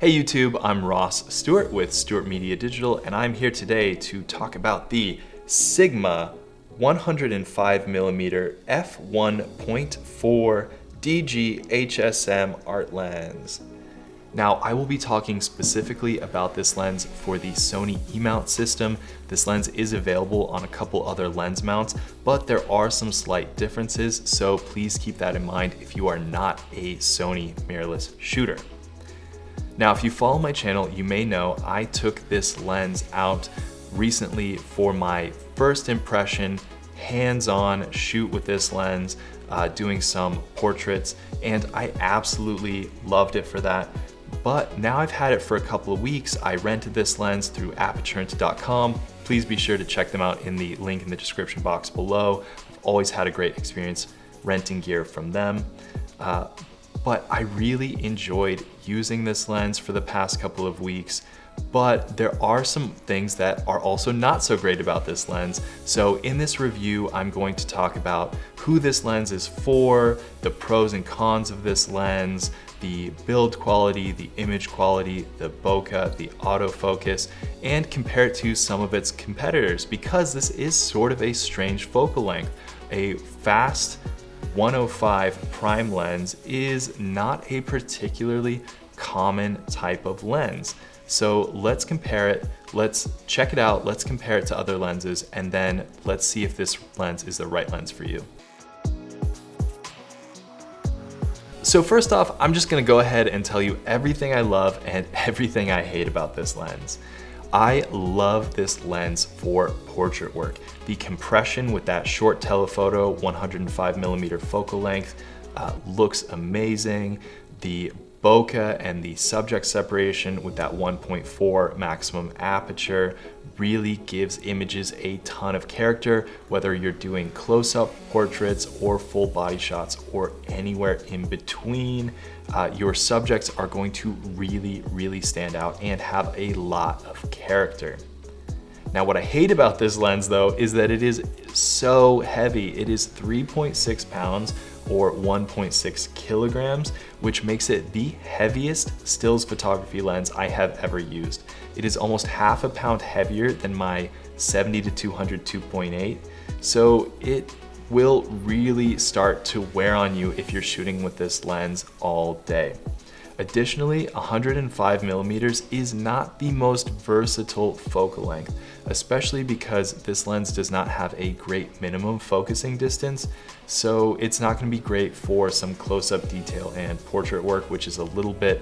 Hey YouTube, I'm Ross Stewart with Stewart Media Digital, and I'm here today to talk about the Sigma 105mm f1.4 DG HSM art lens. Now, I will be talking specifically about this lens for the Sony E-mount system. This lens is available on a couple other lens mounts, but there are some slight differences, so please keep that in mind if you are not a Sony mirrorless shooter. Now, if you follow my channel, you may know I took this lens out recently for my first impression, hands-on shoot with this lens, doing some portraits, and I absolutely loved it for that. But now I've had it for a couple of weeks. I rented this lens through aperturent.com. Please be sure to check them out in the link in the description box below. I've always had a great experience renting gear from them. But I really enjoyed using this lens for the past couple of weeks, but there are some things that are also not so great about this lens. So in this review, I'm going to talk about who this lens is for, the pros and cons of this lens, the build quality, the image quality, the bokeh, the autofocus, and compare it to some of its competitors, because this is sort of a strange focal length. A fast 105 prime lens is not a particularly common type of lens. So let's compare it, let's check it out, let's compare it to other lenses, and then let's see if this lens is the right lens for you. So first off, I'm just gonna go ahead and tell you everything I love and everything I hate about this lens. I love this lens for portrait work. The compression with that short telephoto 105mm focal length looks amazing. The bokeh and the subject separation with that 1.4 maximum aperture really gives images a ton of character, whether you're doing close-up portraits or full body shots or anywhere in between. Your subjects are going to really stand out and have a lot of character. Now, what I hate about this lens though is that it is so heavy. It is 3.6 pounds or 1.6 kilograms, which makes it the heaviest stills photography lens I have ever used. It is almost half a pound heavier than my 70-200 2.8, so it will really start to wear on you if you're shooting with this lens all day. Additionally, 105mm is not the most versatile focal length, especially because this lens does not have a great minimum focusing distance, so it's not going to be great for some close-up detail and portrait work, which is a little bit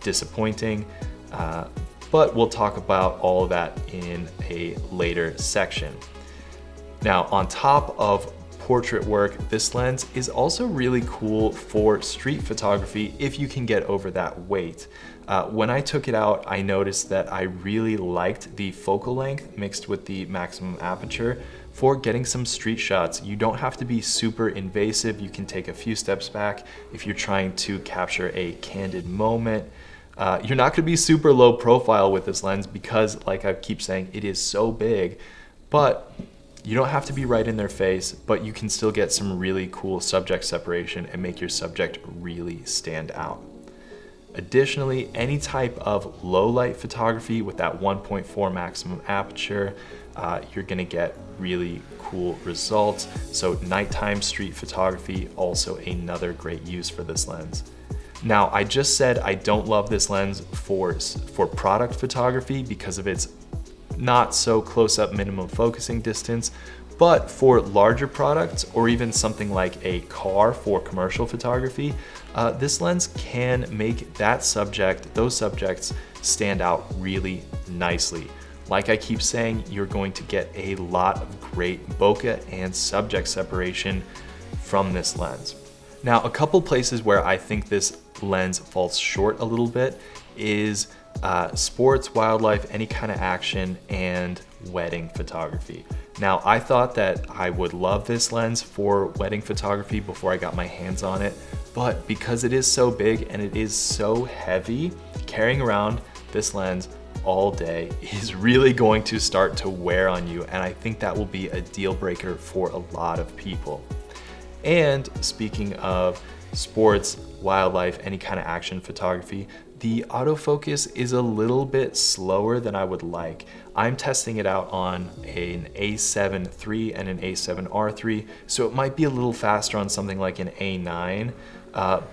disappointing, but we'll talk about all of that in a later section. Now, on top of portrait work, this lens is also really cool for street photography if you can get over that weight. When I took it out, I noticed that I really liked the focal length mixed with the maximum aperture for getting some street shots. You don't have to be super invasive. You can take a few steps back if you're trying to capture a candid moment. You're not gonna be super low profile with this lens because, like I keep saying, it is so big, but you don't have to be right in their face, but you can still get some really cool subject separation and make your subject really stand out. Additionally, any type of low light photography with that 1.4 maximum aperture, you're gonna get really cool results. So nighttime street photography, also another great use for this lens. Now, I just said I don't love this lens for product photography because of its not so close-up minimum focusing distance, but for larger products or even something like a car for commercial photography, this lens can make those subjects stand out really nicely. Like I keep saying, you're going to get a lot of great bokeh and subject separation from this lens. Now, a couple places where I think this lens falls short a little bit is sports, wildlife, any kind of action, and wedding photography. Now, I thought that I would love this lens for wedding photography before I got my hands on it, but because it is so big and it is so heavy, carrying around this lens all day is really going to start to wear on you, and I think that will be a deal breaker for a lot of people. And speaking of sports, wildlife, any kind of action photography, the autofocus is a little bit slower than I would like. I'm testing it out on an A7 III and an A7R III, so it might be a little faster on something like an A9,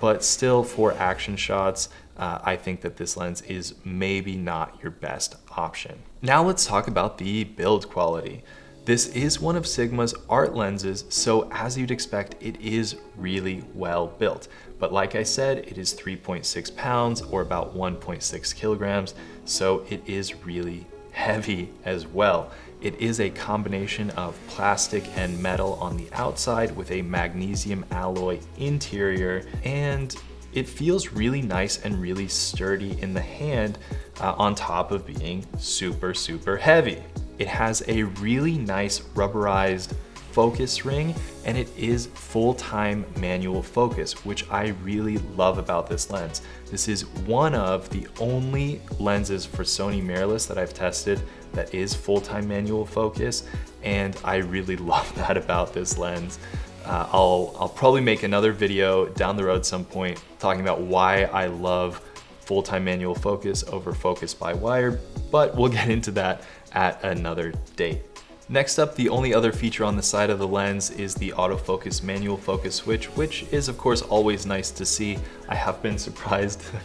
but still for action shots, I think that this lens is maybe not your best option. Now let's talk about the build quality. This is one of Sigma's art lenses, so as you'd expect, it is really well built. But like I said, it is 3.6 pounds or about 1.6 kilograms, so it is really heavy as well. It is a combination of plastic and metal on the outside with a magnesium alloy interior, and it feels really nice and really sturdy in the hand on top of being super, super heavy. It has a really nice rubberized focus ring, and it is full-time manual focus, which I really love about this lens. This is one of the only lenses for Sony mirrorless that I've tested that is full-time manual focus, and I really love that about this lens. I'll probably make another video down the road some point talking about why I love full-time manual focus over focus by wire, but we'll get into that at another date. Next up, the only other feature on the side of the lens is the autofocus manual focus switch, which is of course always nice to see. I have been surprised a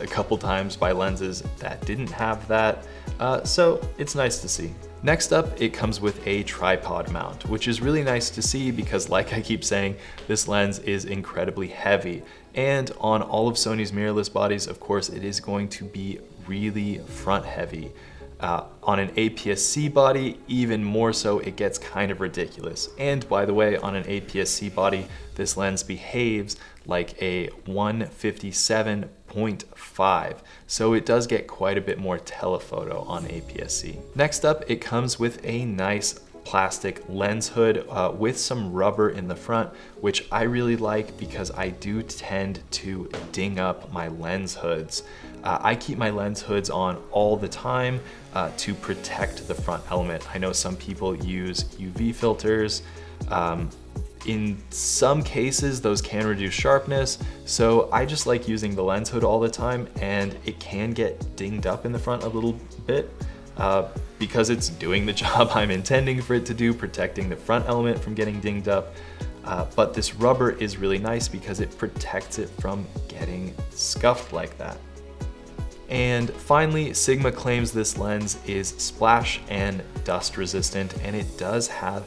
couple times by lenses that didn't have that, so it's nice to see. Next up, it comes with a tripod mount, which is really nice to see because, like I keep saying, this lens is incredibly heavy. And on all of Sony's mirrorless bodies, of course, it is going to be really front heavy. On an APS-C body, even more so, it gets kind of ridiculous. And by the way, on an APS-C body, this lens behaves like a 157.5. So it does get quite a bit more telephoto on APS-C. Next up, it comes with a nice plastic lens hood with some rubber in the front, which I really like because I do tend to ding up my lens hoods. I keep my lens hoods on all the time to protect the front element. I know some people use UV filters. In some cases, those can reduce sharpness, so I just like using the lens hood all the time, and it can get dinged up in the front a little bit because it's doing the job I'm intending for it to do, protecting the front element from getting dinged up. But this rubber is really nice because it protects it from getting scuffed like that. And finally, Sigma claims this lens is splash and dust resistant, and it does have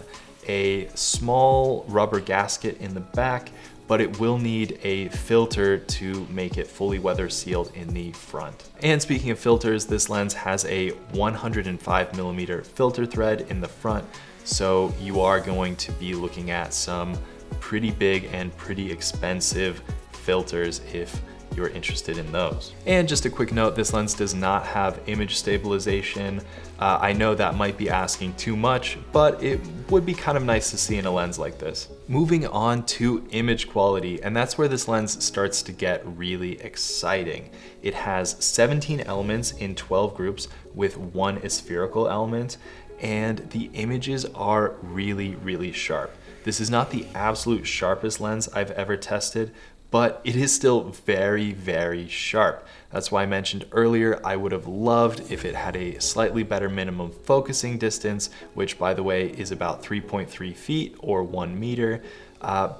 a small rubber gasket in the back, but it will need a filter to make it fully weather sealed in the front. And speaking of filters, this lens has a 105mm filter thread in the front, so you are going to be looking at some pretty big and pretty expensive filters if you're interested in those. And just a quick note, this lens does not have image stabilization. I know that might be asking too much, but it would be kind of nice to see in a lens like this. Moving on to image quality, and that's where this lens starts to get really exciting. It has 17 elements in 12 groups with one spherical element, and the images are really, really sharp. This is not the absolute sharpest lens I've ever tested, but it is still very, very sharp. That's why I mentioned earlier, I would have loved if it had a slightly better minimum focusing distance, which by the way is about 3.3 feet or 1 meter,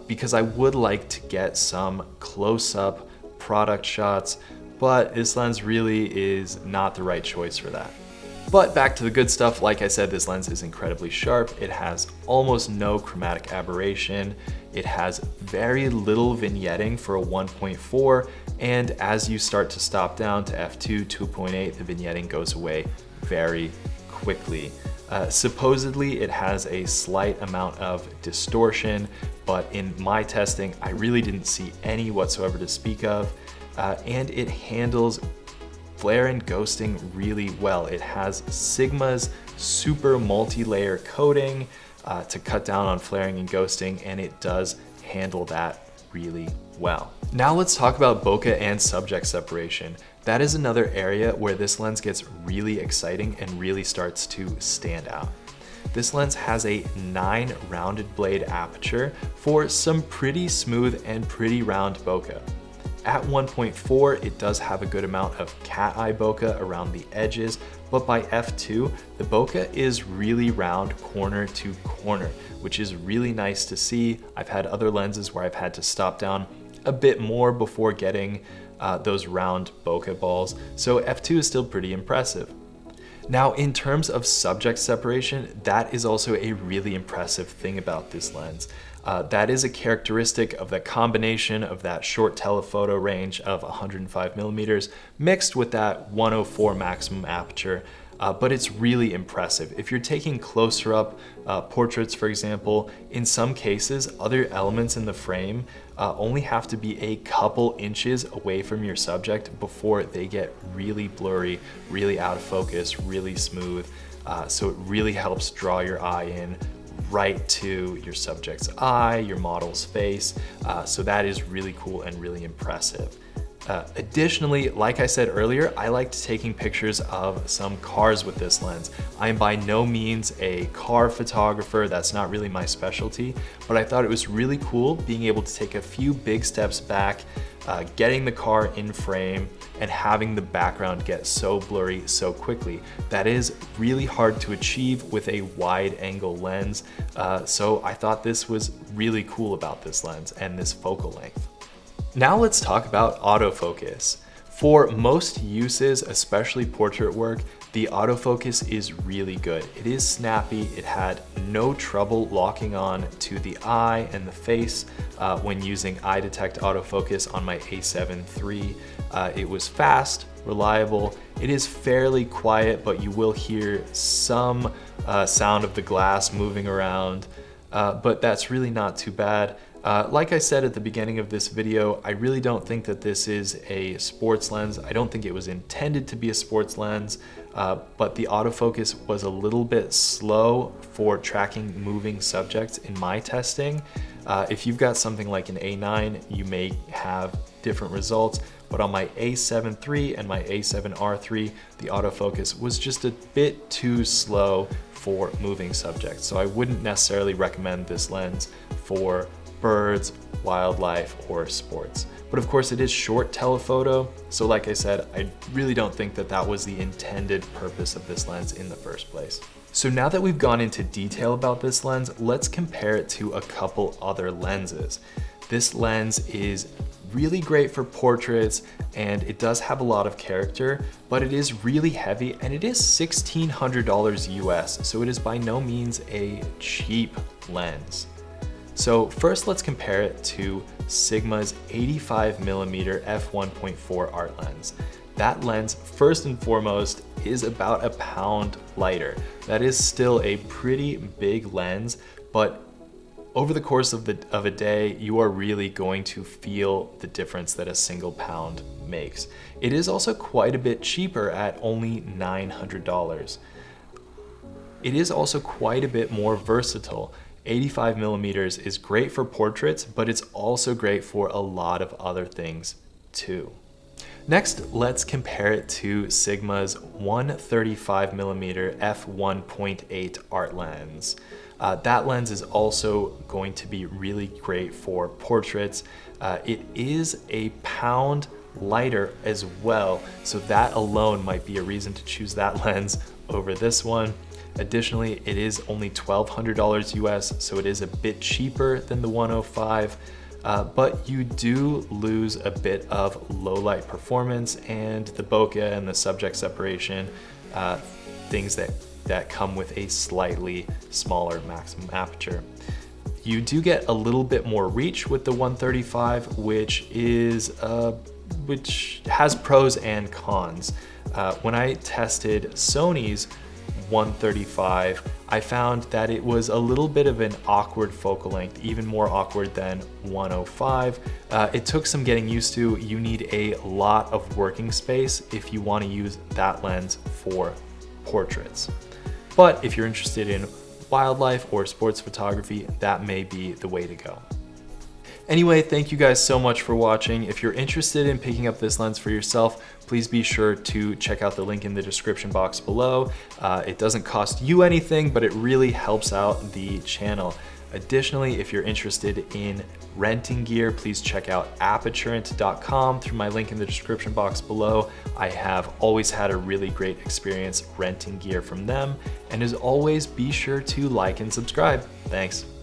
because I would like to get some close-up product shots, but this lens really is not the right choice for that. But back to the good stuff, like I said, this lens is incredibly sharp. It has almost no chromatic aberration. It has very little vignetting for a 1.4, and as you start to stop down to f2, 2.8, the vignetting goes away very quickly. Supposedly it has a slight amount of distortion, but in my testing, I really didn't see any whatsoever to speak of, and it handles flare and ghosting really well. It has Sigma's super multi-layer coating to cut down on flaring and ghosting, and it does handle that really well. Now let's talk about bokeh and subject separation. That is another area where this lens gets really exciting and really starts to stand out. This lens has a 9 rounded blade aperture for some pretty smooth and pretty round bokeh. At 1.4, it does have a good amount of cat eye bokeh around the edges, but by f2, the bokeh is really round corner to corner, which is really nice to see. I've had other lenses where I've had to stop down a bit more before getting those round bokeh balls, so f2 is still pretty impressive. Now, in terms of subject separation, that is also a really impressive thing about this lens. That is a characteristic of the combination of that short telephoto range of 105 millimeters mixed with that 104 maximum aperture. But it's really impressive. If you're taking closer up portraits, for example, in some cases, other elements in the frame only have to be a couple inches away from your subject before they get really blurry, really out of focus, really smooth. So it really helps draw your eye in right to your subject's eye, your model's face. So that is really cool and really impressive. Additionally, like I said earlier, I liked taking pictures of some cars with this lens. I am by no means a car photographer, that's not really my specialty, but I thought it was really cool being able to take a few big steps back, getting the car in frame, and having the background get so blurry so quickly. That is really hard to achieve with a wide angle lens, so I thought this was really cool about this lens and this focal length. Now let's talk about autofocus. For most uses, especially portrait work, the autofocus is really good. It is snappy. It had no trouble locking on to the eye and the face when using eye detect autofocus on my a7 III. It was fast, reliable. It is fairly quiet, but you will hear some sound of the glass moving around, but that's really not too bad. Like I said at the beginning of this video, I really don't think that this is a sports lens. I don't think it was intended to be a sports lens, but the autofocus was a little bit slow for tracking moving subjects in my testing. If you've got something like an A9, you may have different results, but on my a7 III and my a7 R3, the autofocus was just a bit too slow for moving subjects. So I wouldn't necessarily recommend this lens for birds, wildlife, or sports. But of course it is short telephoto, so like I said, I really don't think that that was the intended purpose of this lens in the first place. So now that we've gone into detail about this lens, let's compare it to a couple other lenses. This lens is really great for portraits and it does have a lot of character, but it is really heavy and it is $1,600 US, so it is by no means a cheap lens. So first let's compare it to Sigma's 85mm f1.4 art lens. That lens, first and foremost, is about a pound lighter. That is still a pretty big lens, but over the course of a day, you are really going to feel the difference that a single pound makes. It is also quite a bit cheaper at only $900. It is also quite a bit more versatile. 85mm is great for portraits, but it's also great for a lot of other things too. Next, let's compare it to Sigma's 135mm f1.8 art lens. That lens is also going to be really great for portraits. It is a pound lighter as well, so that alone might be a reason to choose that lens over this one. Additionally, it is only $1,200 US, so it is a bit cheaper than the 105, but you do lose a bit of low light performance and the bokeh and the subject separation, things that come with a slightly smaller maximum aperture. You do get a little bit more reach with the 135, which has pros and cons. When I tested Sony's 135, I found that it was a little bit of an awkward focal length, even more awkward than 105. It took some getting used to. You need a lot of working space if you want to use that lens for portraits. But if you're interested in wildlife or sports photography, that may be the way to go. Anyway, thank you guys so much for watching. If you're interested in picking up this lens for yourself, please be sure to check out the link in the description box below. It doesn't cost you anything, but it really helps out the channel. Additionally, if you're interested in renting gear, please check out aperturent.com through my link in the description box below. I have always had a really great experience renting gear from them. And as always, be sure to like and subscribe. Thanks.